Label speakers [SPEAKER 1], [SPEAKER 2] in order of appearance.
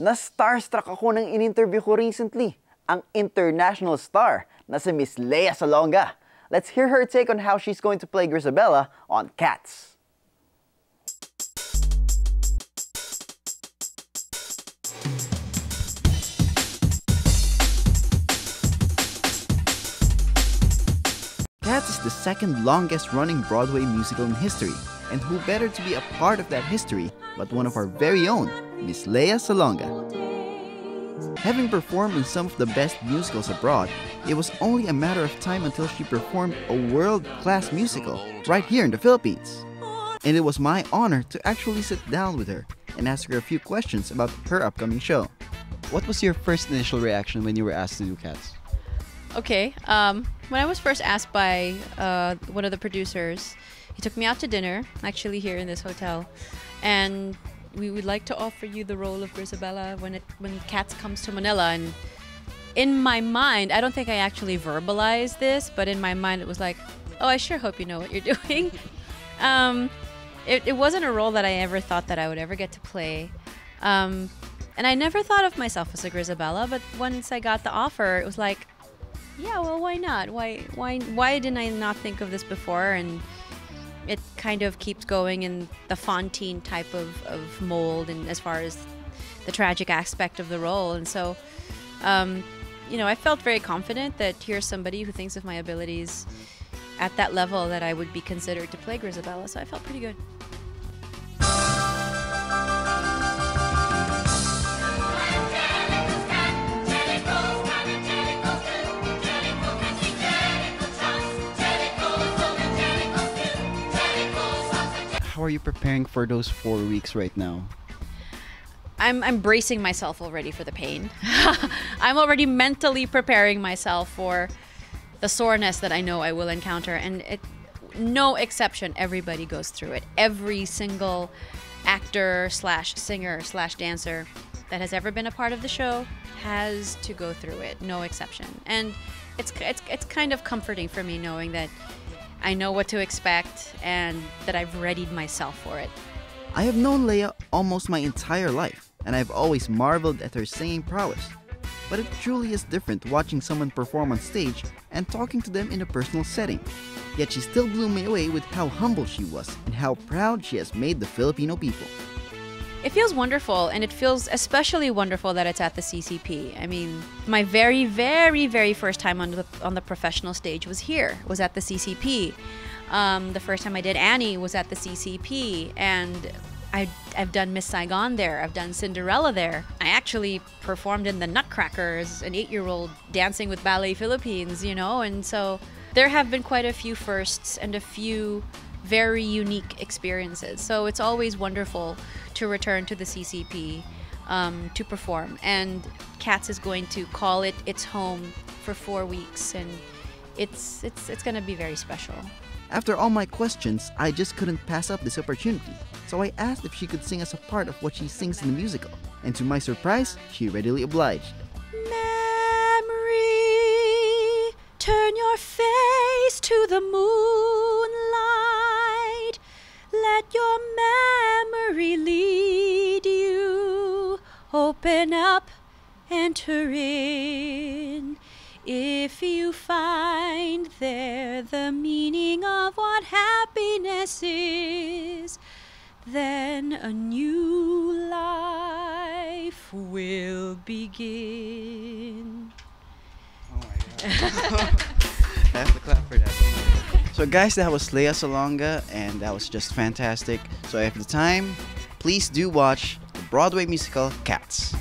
[SPEAKER 1] Na-starstruck ako nang in-interview ko recently, ang international star na si Miss Lea Salonga. Let's hear her take on how she's going to play Grizabella on Cats. Cats is the second longest running Broadway musical in history, and who better to be a part of that history but one of our very own, Miss Lea Salonga. Having performed in some of the best musicals abroad, it was only a matter of time until she performed a world-class musical right here in the Philippines. And it was my honor to actually sit down with her and ask her a few questions about her upcoming show.
[SPEAKER 2] What was your first initial reaction when you were asked to do Cats?
[SPEAKER 3] Okay, when I was first asked by one of the producers, he took me out to dinner, actually here in this hotel, and we would like to offer you the role of Grizabella when Cats comes to Manila. And in my mind, I don't think I actually verbalized this, but in my mind it was like, oh, I sure hope you know what you're doing. It wasn't a role that I ever thought that I would ever get to play. And I never thought of myself as a Grizabella, but once I got the offer, it was like, yeah, well, why not? Why didn't I not think of this before? And it kind of keeps going in the Fontaine type of mold, and as far as the tragic aspect of the role. And so, you know, I felt very confident that here's somebody who thinks of my abilities at that level that I would be considered to play Grizabella. So I felt pretty good.
[SPEAKER 2] How are you preparing for those 4 weeks right now?
[SPEAKER 3] I'm bracing myself already for the pain. I'm already mentally preparing myself for the soreness that I know I will encounter, and no exception, everybody goes through it. Every single actor slash singer slash dancer that has ever been a part of the show has to go through it, no exception. And it's kind of comforting for me knowing that I know what to expect and that I've readied myself for it.
[SPEAKER 1] I have known Lea almost my entire life, and I've always marveled at her singing prowess. But it truly is different watching someone perform on stage and talking to them in a personal setting. Yet she still blew me away with how humble she was and how proud she has made the Filipino people.
[SPEAKER 3] It feels wonderful, and it feels especially wonderful that it's at the CCP. I mean, my very, very, very first time on the professional stage was here, was at the CCP. The first time I did Annie was at the CCP, and I've done Miss Saigon there, I've done Cinderella there. I actually performed in the Nutcracker as an 8-year-old dancing with Ballet Philippines, you know, and so there have been quite a few firsts and a few very unique experiences. So it's always wonderful to return to the CCP to perform. And Cats is going to call it its home for 4 weeks, and it's going to be very special.
[SPEAKER 1] After all my questions, I just couldn't pass up this opportunity. So I asked if she could sing us a part of what she sings in the musical. And to my surprise, she readily obliged.
[SPEAKER 3] Memory, turn your face to the moonlight. Let your memory lead you. Open up, enter in. If you find there the meaning of what happiness is, then a new life will begin.
[SPEAKER 2] Oh my God. I have to clap for that.
[SPEAKER 1] So guys, that was Lea Salonga, and that was just fantastic. So if you have the time, please do watch the Broadway musical Cats.